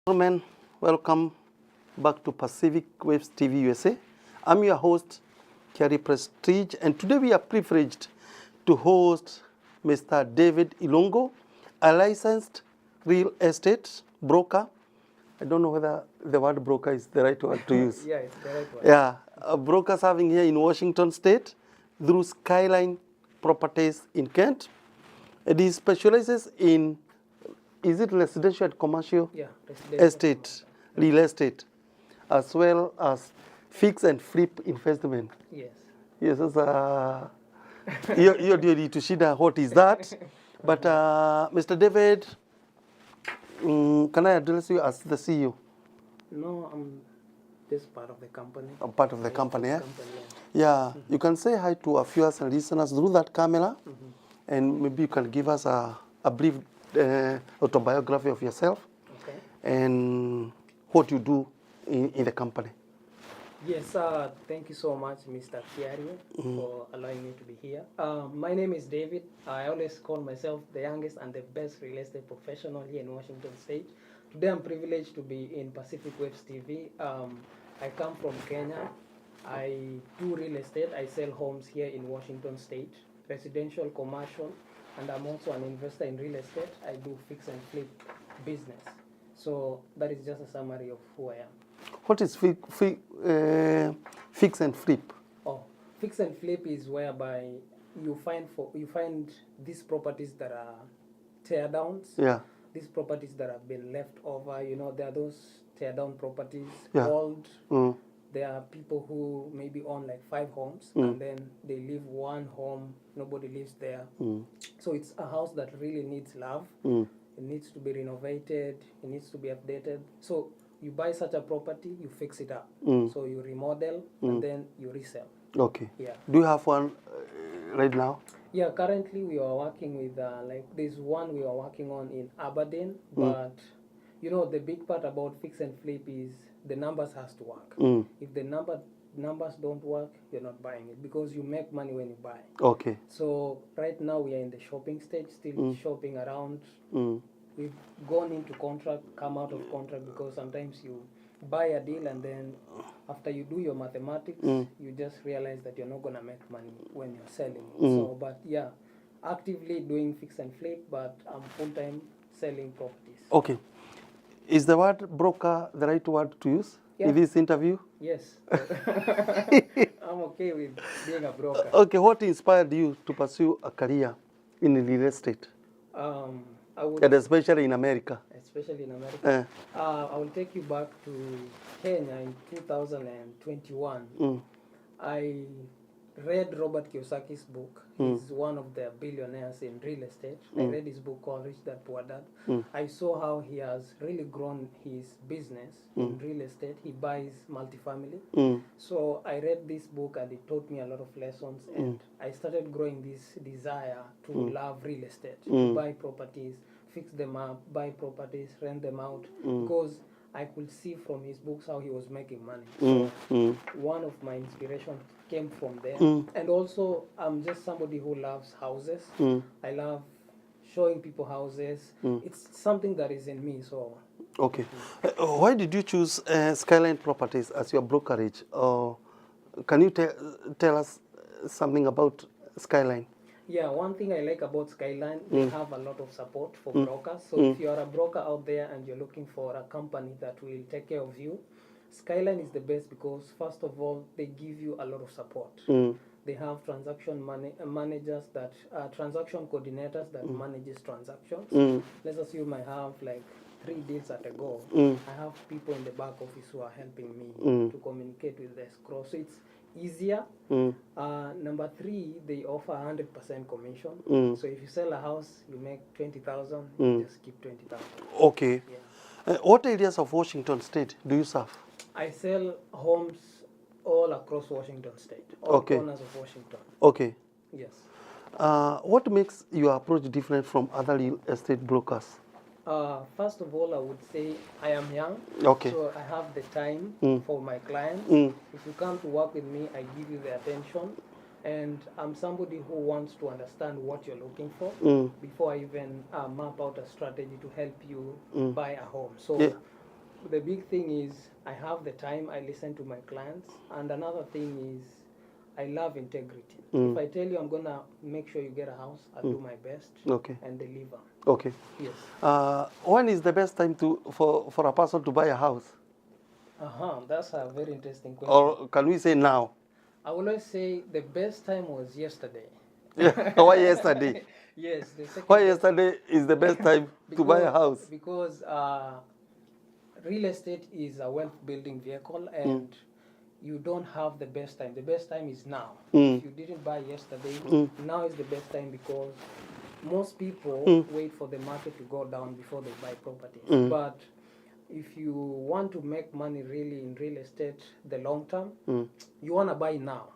Gentlemen, welcome back to Pacific Waves TV USA. I'm your host, Kerry Prestige, and today we are privileged to host Mr. David Irungu, a licensed real estate broker. I don't know whether the word broker is the right word to use. Yeah, it's the right one. Yeah, a broker serving here in Washington State through Skyline Properties in Kent. And he specializes in, is it residential and commercial? Yeah, residential. Estate, real estate, as well as fix and flip investment. Yes. Yes, you're ready to share what is that. But Mr. David, can I address you as the CEO? No, I'm just part of the company. I'm part of the company, yeah? Company, Yeah, you can say hi to our viewers and listeners through that camera, and maybe you can give us a brief autobiography of yourself. Okay. And what you do in the company. Yes, thank you so much, Mr. Kiario, for allowing me to be here. My name is David. I always call myself the youngest and the best real estate professional here in Washington State. Today I'm privileged to be in Pacific Waves TV. I come from Kenya. I do real estate. I sell homes here in Washington State, residential, commercial, and I'm also an investor in real estate. I do fix and flip business. So that is just a summary of who I am. What is fix and flip? Oh, fix and flip is whereby you find these properties that are tear downs. Yeah. These properties that have been left over. You know, there are those tear down properties, Yeah. old. There are people who maybe own like 5 homes and then they leave one home, nobody lives there. So it's a house that really needs love. It needs to be renovated, it needs to be updated. So you buy such a property, you fix it up. So you remodel and then you resell. Okay. Yeah. Do you have one right now? Yeah, currently we are working with, like there's one we are working on in Aberdeen, but you know, the big part about fix and flip is the numbers has to work. If the numbers don't work, you're not buying it because you make money when you buy. Okay. So right now we are in the shopping stage, still shopping around. We've gone into contract, come out of contract because sometimes you buy a deal and then after you do your mathematics, you just realize that you're not going to make money when you're selling. So, but yeah, actively doing fix and flip, but I'm full-time selling properties. Okay. Is the word broker the right word to use in this interview? Yes. I'm okay with being a broker. Okay, what inspired you to pursue a career in real estate? I would, And especially in America. especially in America. I will take you back to Kenya in 2021. I read Robert Kiyosaki's book. He's one of the billionaires in real estate. I read his book called Rich Dad Poor Dad. I saw how he has really grown his business in real estate. He buys multifamily. So I read this book and it taught me a lot of lessons. And I started growing this desire to love real estate, to buy properties, fix them up, buy properties, rent them out. Because I could see from his books how he was making money. So one of my inspirations came from there. And also, I'm just somebody who loves houses. I love showing people houses. It's something that is in me. So. Okay. Why did you choose Skyline Properties as your brokerage? Can you tell us something about Skyline? Yeah, one thing I like about Skyline, they have a lot of support for brokers. So if you are a broker out there and you're looking for a company that will take care of you, Skyline is the best because first of all, they give you a lot of support. They have transaction managers that, transaction coordinators that manages transactions. Let's assume I have like 3 deals at a go. I have people in the back office who are helping me to communicate with the escrow. So it's easier. Number 3, they offer 100% commission. So if you sell a house, you make 20,000, you just keep 20,000. Okay. Yeah. What areas of Washington State do you serve? I sell homes all across Washington State, all corners of Washington. Okay. Yes. What makes your approach different from other real estate brokers? First of all, I would say I am young, Okay. so I have the time for my clients. If you come to work with me, I give you the attention. And I'm somebody who wants to understand what you're looking for before I even map out a strategy to help you buy a home. So the big thing is I have the time, I listen to my clients, and another thing is I love integrity. If I tell you I'm gonna make sure you get a house, I'll do my best and deliver. Okay. Yes. When is the best time for a person to buy a house? That's a very interesting question. Or can we say now? I will always say the best time was yesterday. Why yesterday? Yes, the second Why yesterday is the best time to buy a house? Because real estate is a wealth building vehicle, and you don't have the best time. The best time is now. If you didn't buy yesterday, now is the best time, because most people wait for the market to go down before they buy properties. But if you want to make money really in real estate the long term, you want to buy now,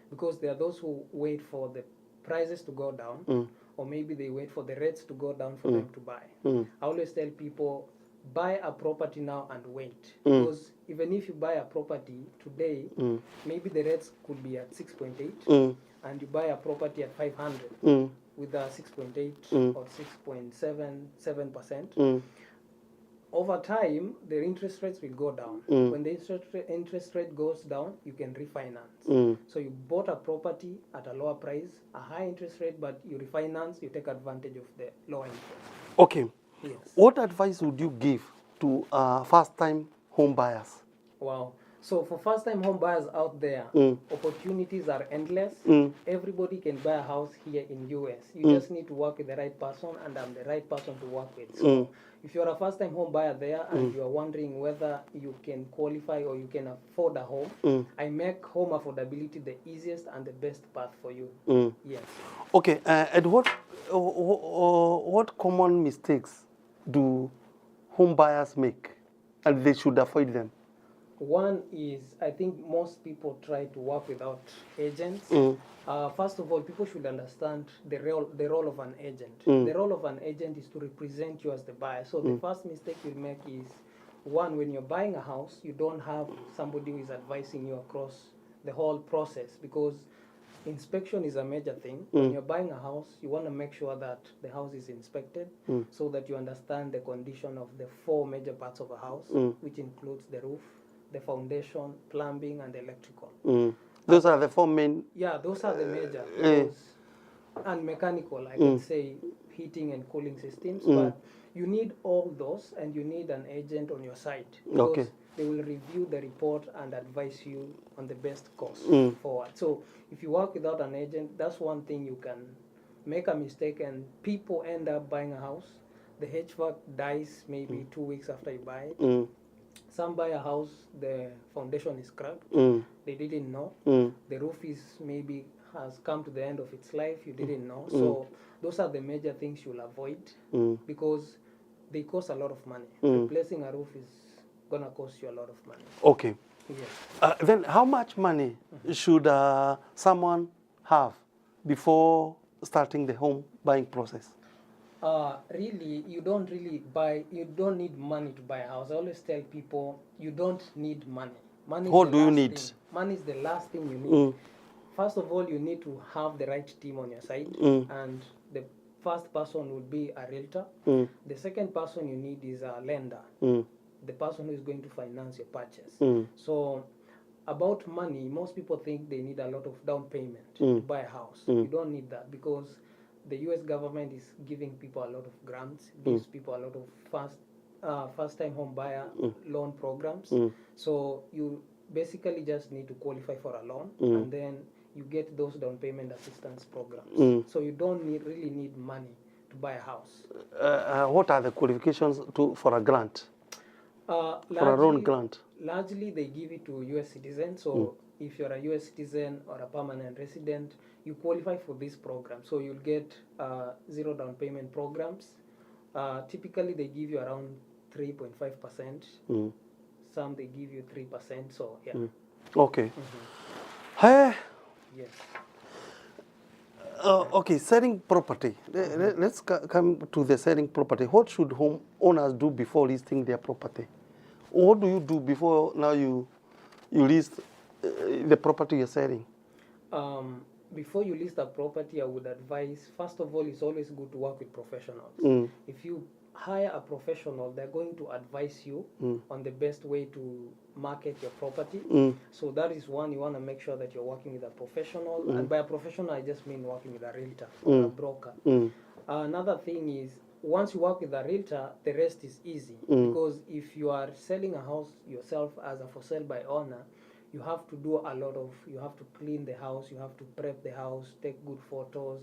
because there are those who wait for the prices to go down, or maybe they wait for the rates to go down for them to buy. I always tell people, buy a property now and wait, because even if you buy a property today, maybe the rates could be at 6.8, and you buy a property at 500 with a 6.8 or 6.77%. Over time, the interest rates will go down. When the interest rate goes down, you can refinance. So you bought a property at a lower price, a high interest rate, but you refinance, you take advantage of the lower interest. Okay. Yes. What advice would you give to first-time home buyers? Wow. So for first-time home buyers out there, opportunities are endless. Everybody can buy a house here in US. You just need to work with the right person, and I'm the right person to work with. So if you're a first-time home buyer there and you're wondering whether you can qualify or you can afford a home, I make home affordability the easiest and the best path for you. Yes. Okay. And what common mistakes do home buyers make, and they should avoid them? One is, I think most people try to work without agents. First of all, people should understand the role of an agent. The role of an agent is to represent you as the buyer. So the first mistake you make is, one, when you're buying a house, you don't have somebody who is advising you across the whole process, because inspection is a major thing. When you're buying a house, you want to make sure that the house is inspected, so that you understand the condition of the 4 major parts of a house, which includes the roof, the foundation, plumbing, and electrical. Those are the 4 main. Yeah, those are the major. And mechanical, I can say heating and cooling systems. But you need all those, and you need an agent on your side, because they will review the report and advise you on the best course forward. So if you work without an agent, that's one thing you can make a mistake, and people end up buying a house. The HVAC dies maybe 2 weeks after you buy it. Some buy a house, the foundation is cracked. They didn't know. The roof is maybe has come to the end of its life. You didn't know. So those are the major things you'll avoid, because they cost a lot of money. Replacing a roof is gonna cost you a lot of money. Okay. Yes. Then how much money should someone have before starting the home buying process? Really, you don't need money to buy a house. I always tell people, you don't need money. What do you need? Money is the last thing you need. First of all, you need to have the right team on your side, and the first person would be a realtor. The second person you need is a lender, the person who is going to finance your purchase. So about money, most people think they need a lot of down payment to buy a house. You don't need that, because the US government is giving people a lot of grants, gives people a lot of first-time home buyer loan programs. So you basically just need to qualify for a loan, and then you get those down payment assistance programs. So you don't really need money to buy a house. What are the qualifications for a grant? For a loan grant? Largely, they give it to US citizens. So if you're a US citizen or a permanent resident, you qualify for this program. So you'll get 0 down payment programs. Typically, they give you around 3.5%. Some they give you 3%. So yeah. Okay. Hey. Yes. Okay, selling property. Let's come to the selling property. What should home owners do before listing their property? What do you do before now you list the property you're selling? Before you list a property, I would advise, first of all, it's always good to work with professionals. If you hire a professional. They're going to advise you on the best way to market your property. So that is one. You want to make sure that you're working with a professional. And by a professional, I just mean working with a realtor or a broker. Another thing is, once you work with a realtor, the rest is easy. Because if you are selling a house yourself as a for sale by owner, you have to do a lot of, you have to clean the house, you have to prep the house, take good photos.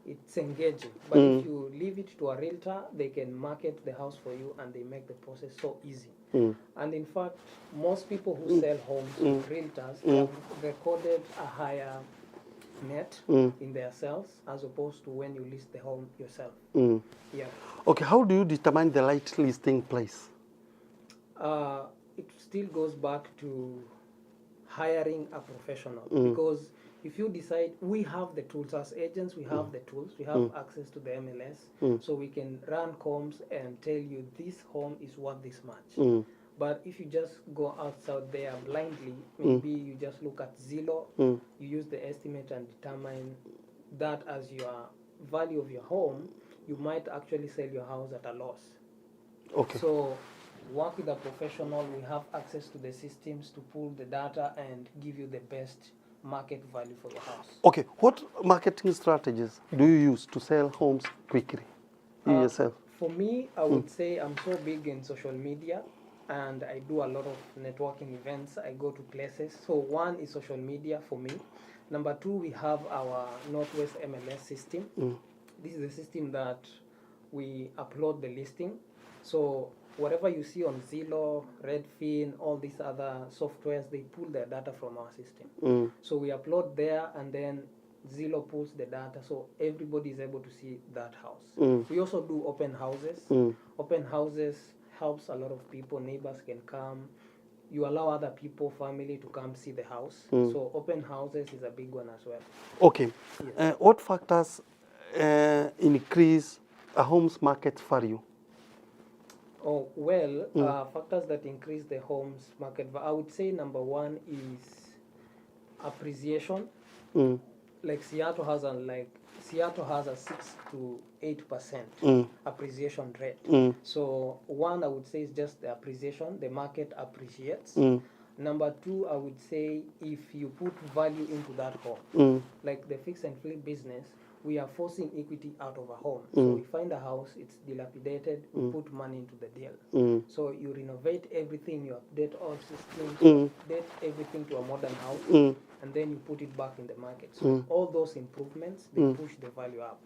It's engaging. But if you leave it to a realtor, they can market the house for you and they make the process so easy. And in fact, most people who sell homes with realtors have recorded a higher net in their sales as opposed to when you list the home yourself. Yeah. Okay, how do you determine the right listing place? It still goes back to hiring a professional, because if you decide, we have the tools as agents, we have the tools, we have access to the MLS, so we can run comps and tell you this home is worth this much. But if you just go outside there blindly, maybe you just look at Zillow, you use the estimate and determine that as your value of your home, you might actually sell your house at a loss. Okay. So work with a professional. We have access to the systems to pull the data and give you the best market value for your house. Okay, what marketing strategies do you use to sell homes quickly, you yourself? For me, I would say I'm so big in social media and I do a lot of networking events. I go to places. So one is social media for me. Number two, we have our Northwest MLS system. This is a system that we upload the listing. So whatever you see on Zillow, Redfin, all these other softwares, they pull their data from our system. So we upload there and then Zillow pulls the data, so everybody is able to see that house. We also do open houses. Open houses helps a lot of people. Neighbors can come. You allow other people, family, to come see the house. So open houses is a big one as well. Okay. Yes. What factors increase a home's market value? Oh, well, factors that increase the home's market value, I would say number one is appreciation. Like Seattle has a 6 to 8% appreciation rate. So one, I would say, is just the appreciation. The market appreciates. Number two, I would say, if you put value into that home, like the fix and flip business, we are forcing equity out of a home. So we find a house, it's dilapidated, we put money into the deal. So you renovate everything, you update all systems, you update everything to a modern house, and then you put it back in the market. So all those improvements, they push the value up.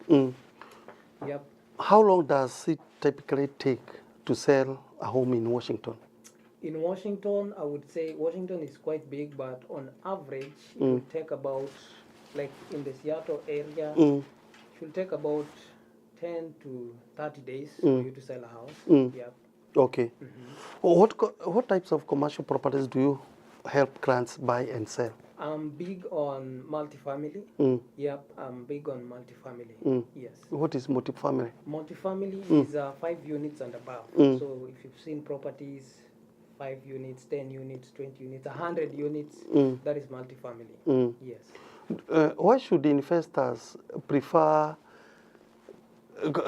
Yep. How long does it typically take to sell a home in Washington? In Washington, I would say Washington is quite big, but on average, it will take about, like in the Seattle area, it will take about 10 to 30 days for you to sell a house. Yep. Okay. What types of commercial properties do you help clients buy and sell? I'm big on multifamily. Yep, I'm big on multifamily. Yes. What is multifamily? Multifamily is 5 units and above. So if you've seen properties, 5 units, 10 units, 20 units, 100 units, that is multifamily. Yes. Why should investors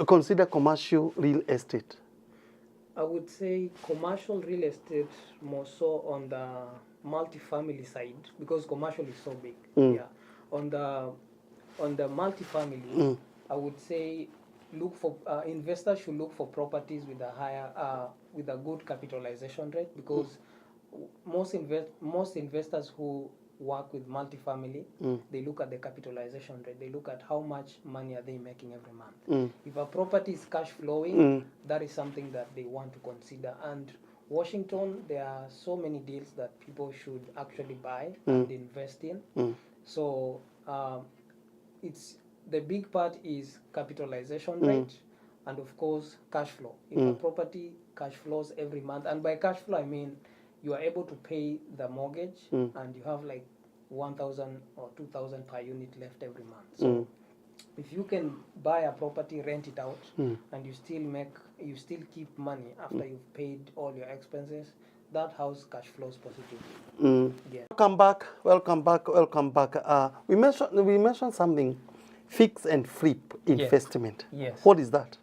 consider commercial real estate? I would say commercial real estate more so on the multifamily side, because commercial is so big. Yeah. On the multifamily, I would say look for investors should look for properties with a higher with a good capitalization rate, because most investors who work with multifamily, they look at the capitalization rate. They look at how much money are they making every month. If a property is cash flowing, that is something that they want to consider. And Washington, there are so many deals that people should actually buy and invest in. So it's the big part is capitalization rate, and of course cash flow. If a property cash flows every month, and by cash flow I mean you are able to pay the mortgage and you have like 1,000 or 2,000 per unit left every month. So if you can buy a property, rent it out, and you still keep money after you've paid all your expenses, that house cash flows positively. Yeah. Welcome back. We mentioned something, fix and flip investment. Yes. What is that?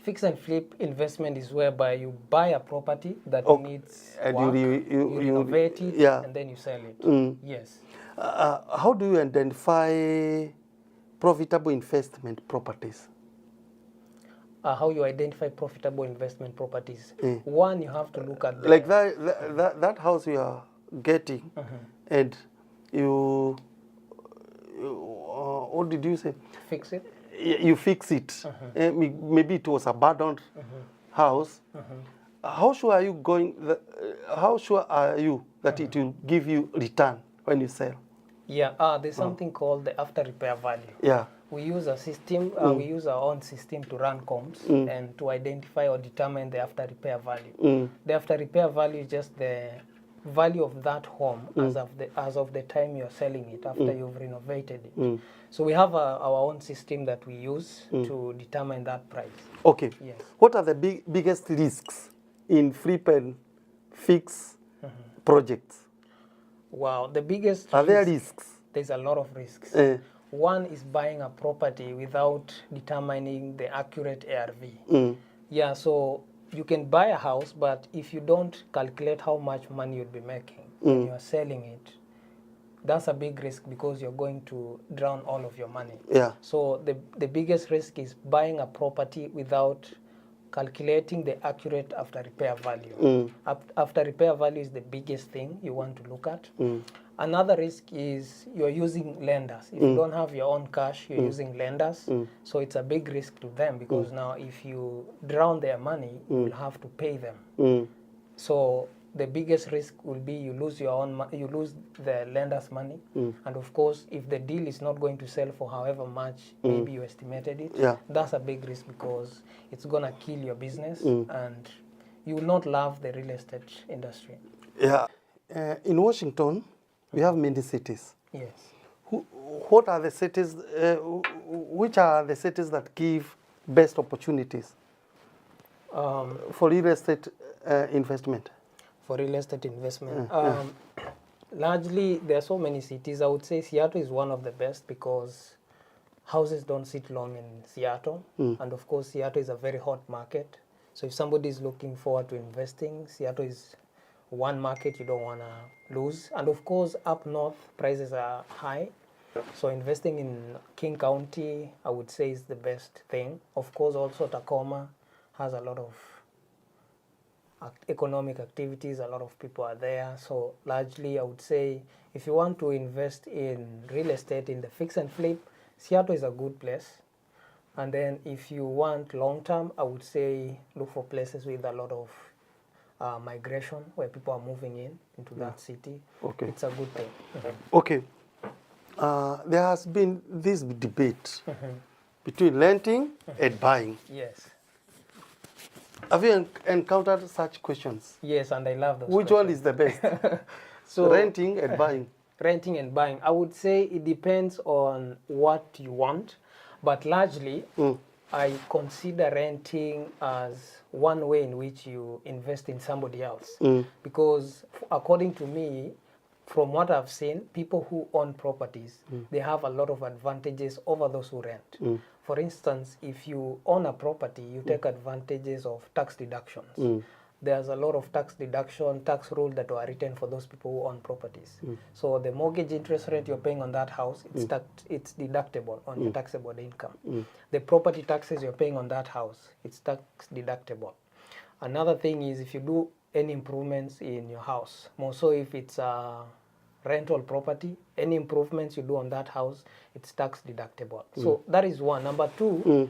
Fix and flip investment is whereby you buy a property that needs and work, you renovate it, and then you sell it. Yes. How do you identify profitable investment properties? How you identify profitable investment properties? One, you have to look at the... Like that house you are getting, and you what did you say? Fix it. You fix it. Maybe it was abandoned house. How sure are you how sure are you that it will give you return when you sell? Yeah, there's something called the after repair value. Yeah. We use a system, we use our own system to run comps and to identify or determine the after repair value. The after repair value is just the value of that home as of the time you're selling it, after you've renovated it. So we have our own system that we use to determine that price. Okay. Yes. What are the biggest risks in flip and fix projects? Wow, the biggest Are there risks? There's a lot of risks. One is buying a property without determining the accurate ARV. Yeah, so you can buy a house, but if you don't calculate how much money you'll be making when you are selling it, that's a big risk because you're going to drown all of your money. Yeah. So the biggest risk is buying a property without calculating the accurate after repair value. After repair value is the biggest thing you want to look at. Another risk is you're using lenders. If you don't have your own cash, you're using lenders. So it's a big risk to them because now if you drown their money, you'll have to pay them. So the biggest risk will be you lose your own you lose the lender's money. And of course, if the deal is not going to sell for however much maybe you estimated it, that's a big risk because it's going to kill your business and you will not love the real estate industry. Yeah. In Washington, we have many cities. Yes. What are the cities, which are the cities that give best opportunities for real estate investment? For real estate investment. Largely, there are so many cities. I would say Seattle is one of the best because houses don't sit long in Seattle. And of course, Seattle is a very hot market. So if somebody is looking forward to investing, Seattle is one market you don't want to lose. And of course, up north, prices are high. So investing in King County, I would say, is the best thing. Of course, also Tacoma has a lot of economic activities, a lot of people are there. So largely, I would say, if you want to invest in real estate in the fix and flip, Seattle is a good place. And then if you want long-term, I would say look for places with a lot of migration, where people are moving into that city. Okay. It's a good thing. Okay. There has been this debate between renting and buying. Yes. Have you encountered such questions? Yes, and I love those Which one is the best? So renting and buying. Renting and buying. I would say it depends on what you want, but largely I consider renting as one way in which you invest in somebody else. Because according to me, from what I've seen, people who own properties, they have a lot of advantages over those who rent. For instance, if you own a property, you take advantages of tax deductions. There's a lot of tax deduction, tax rules that were written for those people who own properties. So the mortgage interest rate you're paying on that house, it's deductible on your taxable income. The property taxes you're paying on that house, it's tax deductible. Another thing is if you do any improvements in your house, more so if it's a rental property, any improvements you do on that house, it's tax deductible. So that is one. Number two,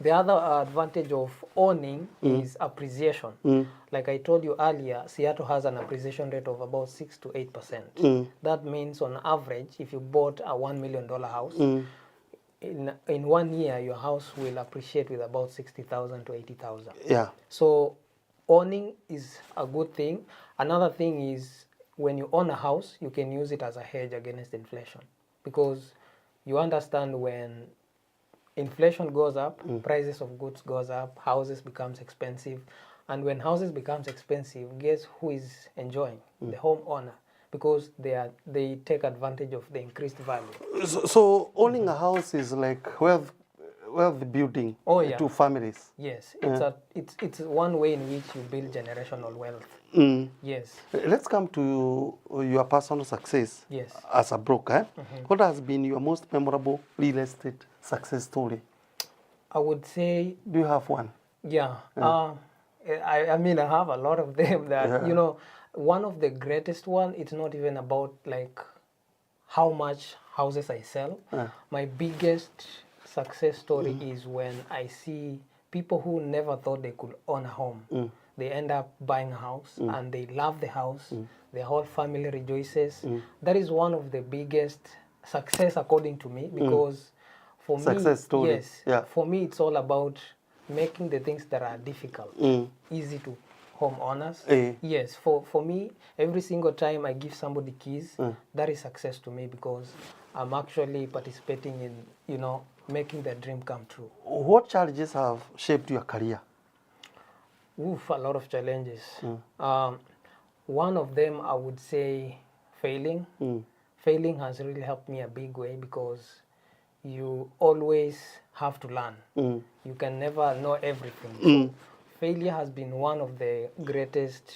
the other advantage of owning is appreciation. Like I told you earlier, Seattle has an appreciation rate of about 6 to 8%. That means on average, if you bought a $1 million house, in 1 year, your house will appreciate with about 60,000 to 80,000. Yeah. So owning is a good thing. Another thing is when you own a house, you can use it as a hedge against inflation, because you understand when inflation goes up, prices of goods goes up, houses becomes expensive. And when houses becomes expensive, guess who is enjoying? The homeowner, because they take advantage of the increased value. So owning a house is like wealth wealth building Oh, yeah. to families. Yes, it's one way in which you build generational wealth. Yes. Let's come to your personal success Yes. as a broker. What has been your most memorable real estate success story? I would say, Do you have one? yeah. I mean, I have a lot of them that, you know, one of the greatest one, it's not even about like how much houses I sell. My biggest success story is when I see people who never thought they could own a home. They end up buying a house and they love the house. Their whole family rejoices. That is one of the biggest success according to me, because for Success me, story. yes, Yeah. for me it's all about making the things that are difficult easy to homeowners. Yes, for me, every single time I give somebody keys, that is success to me, because I'm actually participating in, you know, making the dream come true. What challenges have shaped your career? Oof, a lot of challenges. One of them, I would say, failing. Failing has really helped me a big way, because you always have to learn. You can never know everything. So failure has been one of the greatest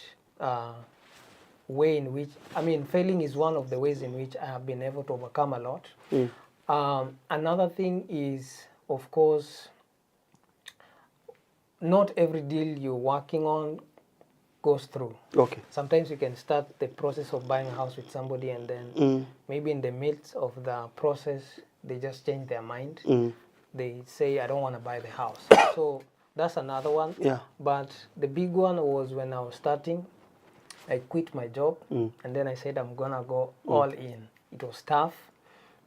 way in which, I mean, failing is one of the ways in which I have been able to overcome a lot. Another thing is, of course, not every deal you're working on goes through. Okay. Sometimes you can start the process of buying a house with somebody, and then maybe in the midst of the process, they just change their mind. They say, I don't want to buy the house. So that's another one. Yeah. But the big one was when I was starting, I quit my job, and then I said, I'm going to go all in. It was tough,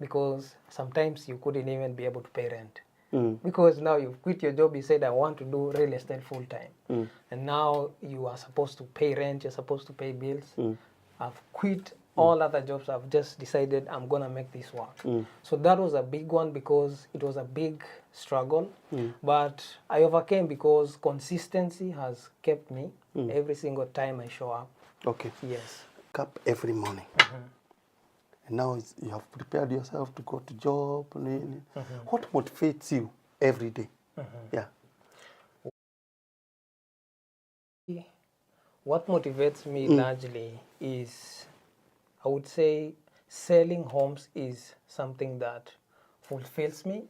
because sometimes you couldn't even be able to pay rent. Because now you've quit your job, you said, I want to do real estate full time. And now you are supposed to pay rent, you're supposed to pay bills. I've quit all other jobs. I've just decided I'm going to make this work. So that was a big one, because it was a big struggle. But I overcame, because consistency has kept me every single time I show up. Okay. Yes. Wake up every morning. And now you have prepared yourself to go to job. What motivates you every day? Yeah. What motivates me largely is, I would say, selling homes is something that fulfills me.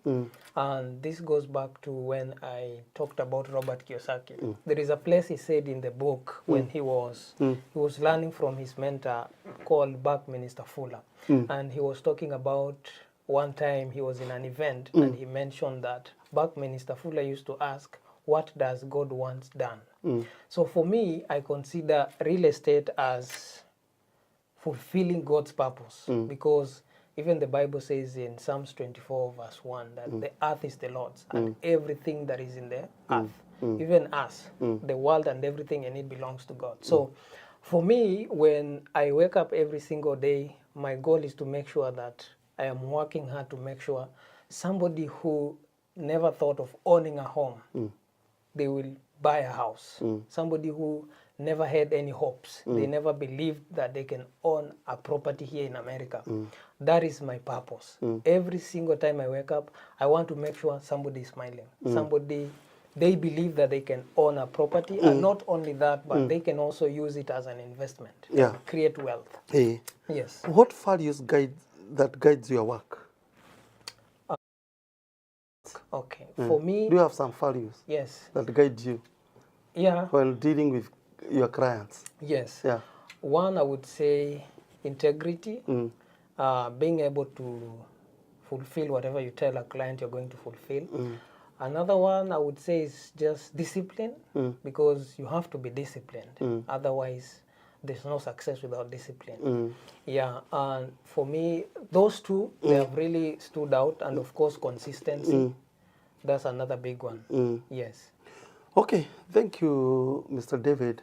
And this goes back to when I talked about Robert Kiyosaki. There is a place he said in the book when he was learning from his mentor called Buckminster Fuller. And he was talking about one time he was in an event and he mentioned that Buckminster Fuller used to ask, what does God want done? So for me, I consider real estate as fulfilling God's purpose, because even the Bible says in Psalms 24 verse 1 that the earth is the Lord's and everything that is in the earth, even us, the world and everything in it belongs to God. So for me, when I wake up every single day, my goal is to make sure that I am working hard to make sure somebody who never thought of owning a home, they will buy a house. Somebody who never had any hopes, they never believed that they can own a property here in America. That is my purpose. Every single time I wake up, I want to make sure somebody is smiling. Somebody, they believe that they can own a property, and not only that, but they can also use it as an investment, create wealth. Hey. Yes. What values guides your work? Okay. For me, do you have some values? Yes. That guide you? Yeah. While dealing with your clients? Yes. Yeah. One, I would say integrity, being able to fulfill whatever you tell a client you're going to fulfill. Another one I would say is just discipline, because you have to be disciplined. Otherwise, there's no success without discipline. Yeah, and for me, those two, they have really stood out. And of course, consistency. That's another big one. Yes. Okay, thank you, Mr. David.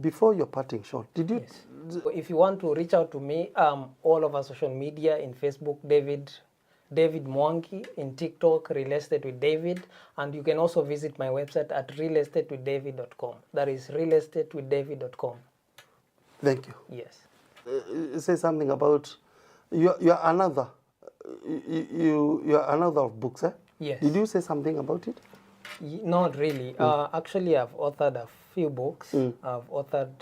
Before your parting shot, did you... Yes. If you want to reach out to me, all over social media, in Facebook, David Mwangi, in TikTok, Real Estate with David, and you can also visit my website at realestatewithdavid.com. That is realestatewithdavid.com. Thank you. Yes. Say something about you're another. You're another of books, eh? Yes. Did you say something about it? Not really. Actually, I've authored a few books. I've authored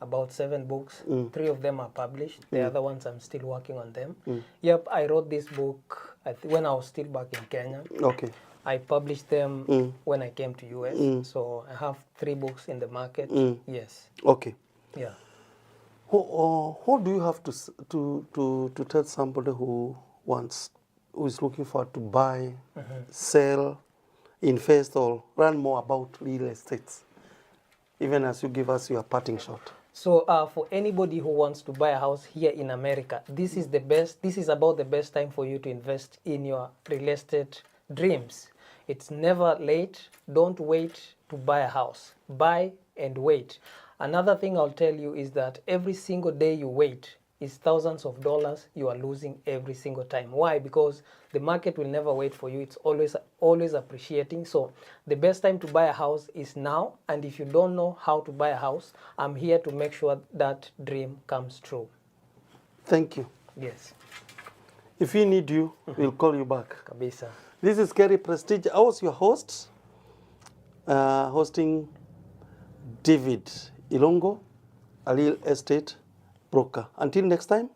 about 7 books. 3 of them are published. The other ones, I'm still working on them. Yep, I wrote this book when I was still back in Kenya. Okay. I published them when I came to US. So I have 3 books in the market. Yes. Okay. Yeah. What do you have to tell somebody who is looking for to buy, sell, invest, or learn more about real estate? Even as you give us your parting shot. So for anybody who wants to buy a house here in America, this is the best. This is about the best time for you to invest in your real estate dreams. It's never late. Don't wait to buy a house. Buy and wait. Another thing I'll tell you is that every single day you wait is thousands of dollars you are losing every single time. Why? Because the market will never wait for you. It's always appreciating. So the best time to buy a house is now. And if you don't know how to buy a house, I'm here to make sure that dream comes true. Thank you. Yes. If we need you, we'll call you back. Kabisa. This is Kerry Prestige. I was your host, hosting David Irungu, a real estate broker. Until next time,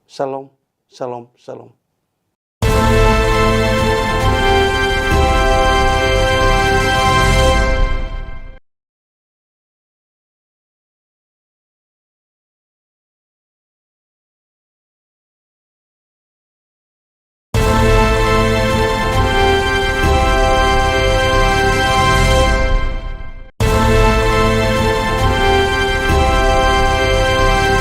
shalom, shalom, shalom.